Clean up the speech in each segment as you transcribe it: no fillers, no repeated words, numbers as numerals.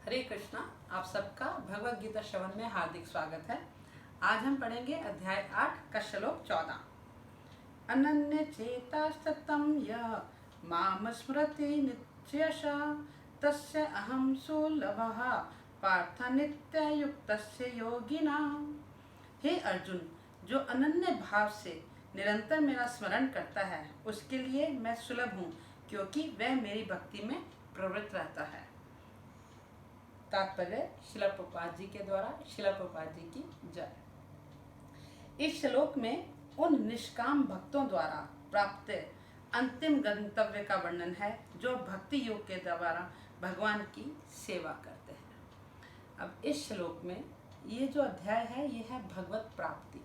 हरे कृष्णा। आप सबका भगवत गीता श्रवण में हार्दिक स्वागत है। आज हम पढ़ेंगे अध्याय 8 का श्लोक 14। अनन्य चेता सततं यः माम स्मरति नित्यशः तस्य अहं सुलभः पार्थ नित्ययुक्तस्य योगिनाम्। हे अर्जुन, जो अनन्य भाव से निरंतर मेरा स्मरण करता है उसके लिए मैं सुलभ हूँ, क्योंकि वह मेरी भक्ति में प्रवृत्त रहता है। तात्पर्य शिला प्रभुपाद जी के द्वारा। शिला प्रभुपाद जी की जय। इस श्लोक में उन निष्काम भक्तों द्वारा प्राप्त अंतिम गंतव्य का वर्णन है जो भक्ति योग के द्वारा भगवान की सेवा करते हैं। अब इस श्लोक में ये जो अध्याय है ये है भगवत प्राप्ति।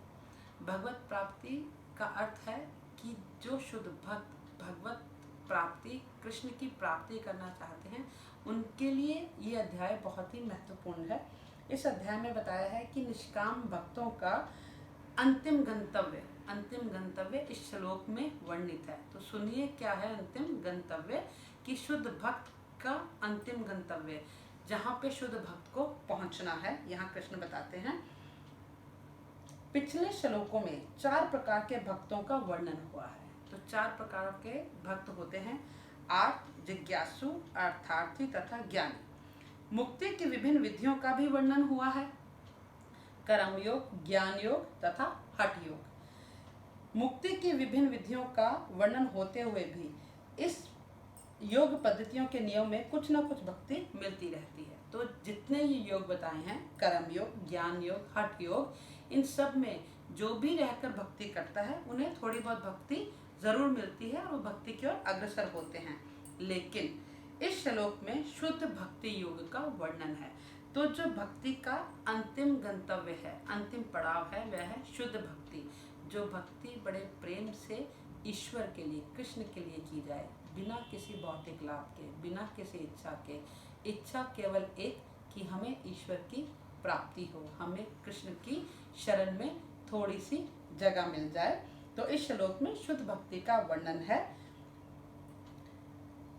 भगवत प्राप्ति का अर्थ है कि जो शुद्ध भक्त भगवत प्राप्ति, कृष्ण की प्राप्ति करना चाहते हैं उनके लिए ये अध्याय बहुत ही महत्वपूर्ण है। इस अध्याय में बताया है कि निष्काम भक्तों का अंतिम गंतव्य इस श्लोक में वर्णित है। तो सुनिए क्या है अंतिम गंतव्य, कि शुद्ध भक्त का अंतिम गंतव्य जहाँ पे शुद्ध भक्त को पहुँचना है, यहाँ कृष्ण बताते हैं। पिछले श्लोकों में 4 प्रकार के भक्तों का वर्णन हुआ है। तो 4 प्रकार के भक्त होते हैं: आर्त, जिज्ञासु, अर्थार्थी तथा ज्ञानी। मुक्ति की विभिन्न विधियों का भी वर्णन हुआ है: कर्म योग, ज्ञान योग तथा हठ योग। मुक्ति की विभिन्न विधियों का वर्णन होते हुए भी इस योग पद्धतियों के नियम में कुछ न कुछ भक्ति मिलती रहती है। तो जितने ये योग बताए हैं, कर्म योग, ज्ञान योग, हठ योग, इन सब में जो भी रहकर भक्ति करता है उन्हें थोड़ी बहुत भक्ति जरूर मिलती है और वो भक्ति की ओर अग्रसर होते हैं। लेकिन इस श्लोक में शुद्ध भक्ति योग का वर्णन है। तो जो भक्ति का अंतिम गंतव्य है, अंतिम पड़ाव है, वह है शुद्ध भक्ति। जो भक्ति बड़े प्रेम से ईश्वर के लिए, कृष्ण के लिए की जाए, बिना किसी भौतिक लाभ के, बिना किसी इच्छा के। इच्छा केवल एक कि हमें ईश्वर की प्राप्ति हो, हमें कृष्ण की शरण में थोड़ी सी जगह मिल जाए। तो इस श्लोक में शुद्ध भक्ति का वर्णन है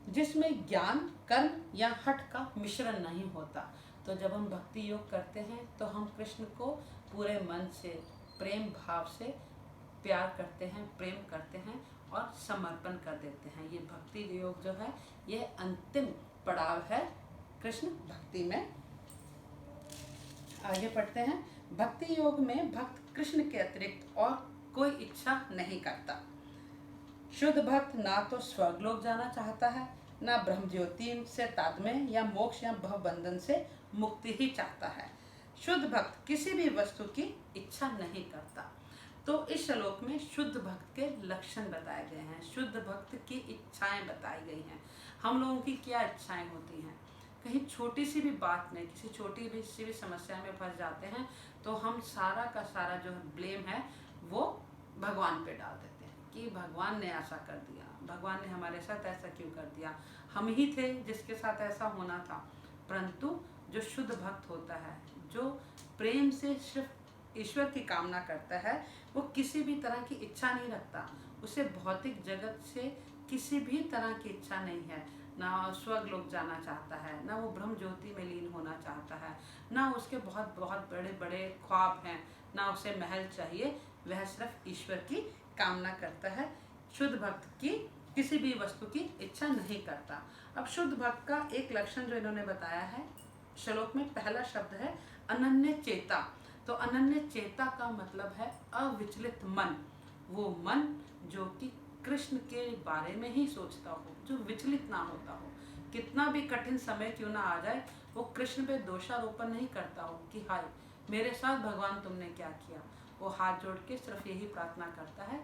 जिसमें ज्ञान, कर्म या हठ का मिश्रण नहीं होता। तो जब हम भक्ति योग करते हैं तो हम कृष्ण को पूरे मन से, प्रेम भाव से प्यार करते हैं, प्रेम करते हैं और समर्पण कर देते हैं। ये भक्ति योग जो है ये अंतिम पड़ाव है कृष्ण भक्ति में। आगे पढ़ते हैं। भक्ति योग में भक्त कृष्ण के अतिरिक्त और कोई इच्छा नहीं करता। शुद्ध भक्त ना तो स्वर्गलोक जाना चाहता है, ना ब्रह्म ज्योति से तादम्य या मोक्ष या भव बंधन से मुक्ति ही चाहता है। शुद्ध भक्त किसी भी वस्तु की इच्छा नहीं करता। तो इस श्लोक में शुद्ध भक्त के लक्षण बताए गए हैं, शुद्ध भक्त की इच्छाएं बताई गई हैं। हम लोगों की क्या इच्छाएं होती हैं? कहीं छोटी सी भी बात में, किसी छोटी सी भी समस्या में फंस जाते हैं तो हम सारा का सारा जो ब्लेम है वो भगवान पे डाल देते हैं कि भगवान ने ऐसा कर दिया, भगवान ने हमारे साथ ऐसा क्यों कर दिया, हम ही थे जिसके साथ ऐसा होना था। परंतु जो शुद्ध भक्त होता है, जो प्रेम से सिर्फ ईश्वर की कामना करता है, वो किसी भी तरह की इच्छा नहीं रखता। उसे भौतिक जगत से किसी भी तरह की इच्छा नहीं है। ना स्वर्ग लोक जाना चाहता है, ना वो ब्रह्म ज्योति में लीन होना चाहता है, ना उसके बहुत बहुत बड़े बड़े ख्वाब हैं, ना उसे महल चाहिए। वह सिर्फ ईश्वर की कामना करता है। शुद्ध भक्त की किसी भी वस्तु की इच्छा नहीं करता। अब शुद्ध भक्त का एक लक्षण जो इन्होंने बताया है श्लोक में, पहला शब्द है अनन्य चेता। तो अनन्य चेता का मतलब है अविचलित मन। वो मन जो कि कृष्ण के बारे में ही सोचता हो, जो विचलित ना होता हो। कितना भी कठिन समय क्यों ना आ जाए, वो कृष्ण पे दोषारोपण नहीं करता हो कि हाय मेरे साथ भगवान तुमने क्या किया। वो हाथ जोड़ के सिर्फ यही प्रार्थना करता है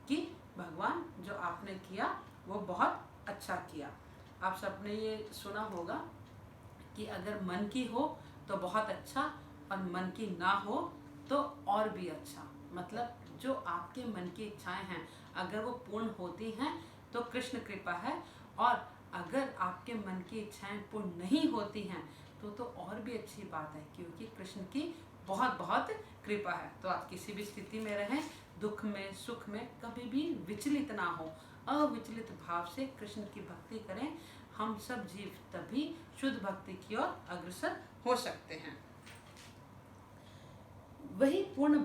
कि भगवान जो आपने किया वो बहुत अच्छा किया। आप सबने ये सुना होगा कि अगर मन की हो तो बहुत अच्छा और मन की ना हो तो और भी अच्छा। मतलब जो आपके मन की इच्छाएं हैं अगर वो पूर्ण होती हैं तो कृष्ण कृपा है, और अगर आपके मन की इच्छाएं पूर्ण नहीं होती हैं तो और भी अच्छी बात है, क्योंकि कृष्ण की बहुत बहुत कृपा है। तो आप किसी भी स्थिति में रहें, दुख में, सुख में, कभी भी विचलित ना हो, अविचलित भाव से कृष्ण की भक्ति करें। हम सब जीव तभी शुद्ध भक्ति की ओर अग्रसर हो सकते हैं। वही पूर्ण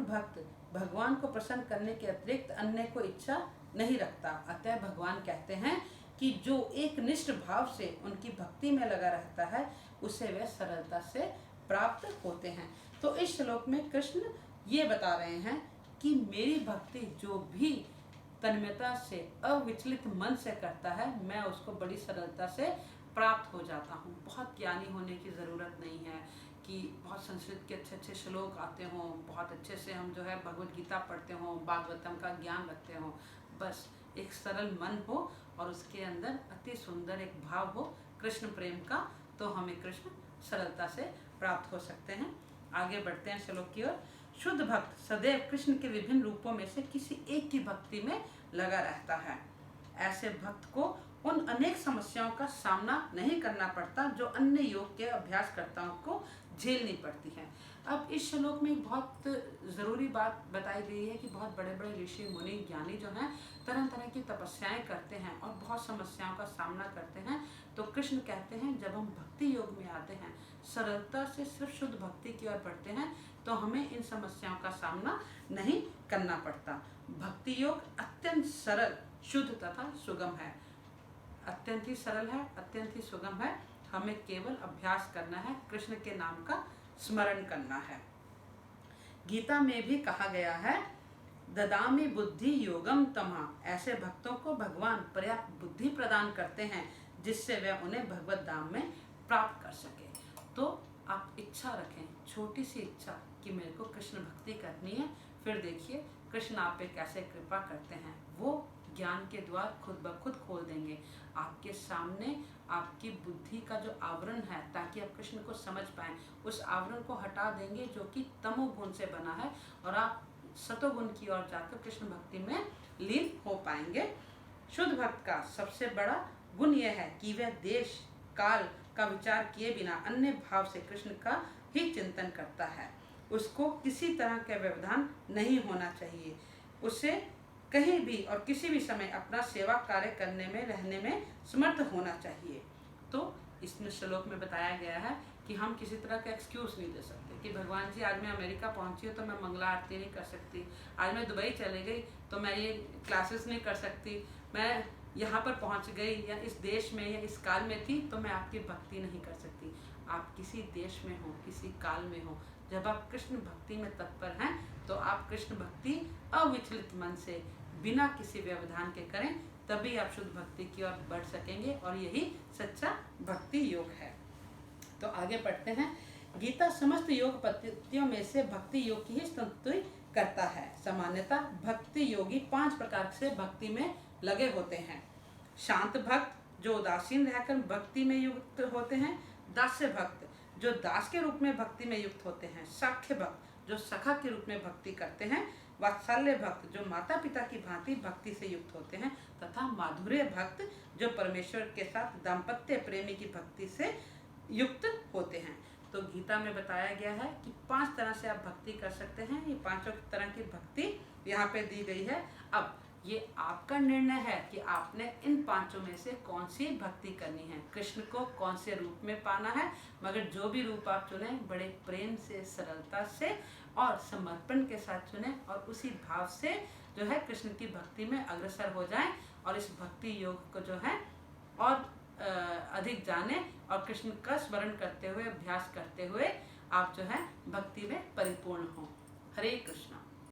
भक्त भगवान को प्रसन्न करने के अतिरिक्त अन्य को इच्छा नहीं रखता। अतः भगवान कहते हैं कि जो एक निष्ठ भाव से उनकी भक्ति में लगा रहता है उसे वे सरलता से प्राप्त होते हैं। तो इस श्लोक में कृष्ण ये बता रहे हैं कि मेरी भक्ति जो भी तन्मयता से अविचलित मन से करता है मैं उसको बड़ी सरलता से प्राप्त हो जाता हूँ। बहुत ज्ञानी होने की ज़रूरत नहीं है कि बहुत संस्कृत के अच्छे अच्छे श्लोक आते हों, बहुत अच्छे से हम जो है भगवत गीता पढ़ते हों, भागवतम का ज्ञान रखते हों। बस एक सरल मन हो और उसके अंदर अति सुंदर एक भाव हो कृष्ण प्रेम का, तो हमें कृष्ण सरलता से प्राप्त हो सकते हैं। आगे बढ़ते हैं श्लोक की ओर। शुद्ध भक्त सदैव कृष्ण के विभिन्न रूपों में से किसी एक की भक्ति में लगा रहता है। ऐसे भक्त को उन अनेक समस्याओं का सामना नहीं करना पड़ता जो अन्य योग के अभ्यासकर्ताओं को झेलनी पड़ती है। अब इस श्लोक में एक बहुत ज़रूरी बात बताई गई है कि बहुत बड़े बड़े ऋषि मुनि ज्ञानी जो हैं तरह तरह की तपस्याएं करते हैं और बहुत समस्याओं का सामना करते हैं। तो कृष्ण कहते हैं जब हम भक्ति योग में आते हैं, सरलता से सिर्फ शुद्ध भक्ति की ओर बढ़ते हैं, तो हमें इन समस्याओं का सामना नहीं करना पड़ता। भक्ति योग अत्यंत सरल, शुद्ध तथा सुगम है। अत्यंत ही सरल है, अत्यंत ही सुगम है। हमें केवल अभ्यास करना है, कृष्ण के नाम का स्मरण करना है। गीता में भी कहा गया है ददामि बुद्धि योगम तमः। ऐसे भक्तों को भगवान पर्याप्त बुद्धि प्रदान करते हैं जिससे वे उन्हें भगवत धाम में प्राप्त कर सके। तो आप इच्छा रखें, छोटी सी इच्छा कि मेरे को कृष्ण भक्ति करनी है, फिर देखिए कृष्ण आप पे कैसे कृपा करते हैं। वो ज्ञान के द्वार खुद ब खुद खोल देंगे आपके सामने। आपकी बुद्धि का जो आवरण है, ताकि आप कृष्ण को समझ पाएं, उस आवरण को हटा देंगे जो कि तमोगुण से बना है, और आप सतोगुण की ओर जाकर कृष्ण भक्ति में लीन हो पाएंगे। शुद्ध भक्त का सबसे बड़ा गुण यह है कि वह देश काल का विचार किए बिना अन्य भाव से कृष्ण का ही चिंतन करता है। उसको किसी तरह का व्यवधान नहीं होना चाहिए। उसे कहीं भी और किसी भी समय अपना सेवा कार्य करने में रहने में समर्थ होना चाहिए। तो इसमें श्लोक में बताया गया है कि हम किसी तरह का एक्सक्यूज नहीं दे सकते कि भगवान जी आज मैं अमेरिका पहुंची हूँ तो मैं मंगला आरती नहीं कर सकती, आज मैं दुबई चली गई तो मैं ये क्लासेस नहीं कर सकती, मैं यहाँ पर पहुँच गई या इस देश में या इस काल में थी तो मैं आपकी भक्ति नहीं कर सकती। आप किसी देश में हो, किसी काल में हो, जब आप कृष्ण भक्ति में तत्पर हैं तो आप कृष्ण भक्ति अविचलित मन से बिना किसी व्यवधान के करें, तभी आप शुद्ध भक्ति की ओर बढ़ सकेंगे, और यही सच्चा भक्ति योग है। तो आगे पढ़ते हैं। गीता समस्त योग पद्धतियों में से भक्ति योग की ही स्तुति करता है। सामान्यतः भक्ति योगी 5 प्रकार से भक्ति में लगे होते हैं। शांत भक्त जो उदासीन रहकर भक्ति में युक्त होते हैं, दास्य भक्त जो दास के रूप में भक्ति में युक्त होते हैं, सख्य भक्त जो सखा के रूप में भक्ति करते हैं, वात्सल्य भक्त जो माता पिता की भांति भक्ति से युक्त होते हैं, तथा माधुर्य भक्त जो परमेश्वर के साथ दाम्पत्य प्रेमी की भक्ति से युक्त होते हैं। तो गीता में बताया गया है कि 5 तरह से आप भक्ति कर सकते हैं। ये 5 तरह की भक्ति यहाँ पे दी गई है। अब ये आपका निर्णय है कि आपने इन 5 में से कौन सी भक्ति करनी है, कृष्ण को कौन से रूप में पाना है। मगर जो भी रूप आप चुने बड़े प्रेम से, सरलता से और समर्पण के साथ चुने, और उसी भाव से जो है कृष्ण की भक्ति में अग्रसर हो जाएं, और इस भक्ति योग को जो है और अधिक जाने, और कृष्ण का स्मरण करते हुए, अभ्यास करते हुए आप जो है भक्ति में परिपूर्ण हो। हरे कृष्णा।